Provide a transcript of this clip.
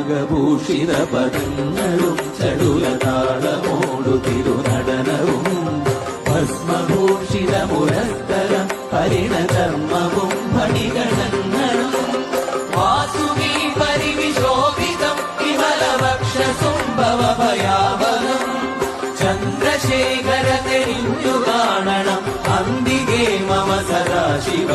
നാഗഭൂഷിത പദങ്ങളും ചടുലതാളമോടു തിരുനടനവും ഭസ്മഭൂഷിത മുരത്തരം പരിണധർമ്മവും ഫണിഗണങ്ങളും വാസുകി പരിവിശോഭിതം വിമലവക്ഷസുംഭവഭയാവനം ചന്ദ്രശേഖര തെളിഞ്ഞു കാണണം അന്തികേ മമ സദാശിവ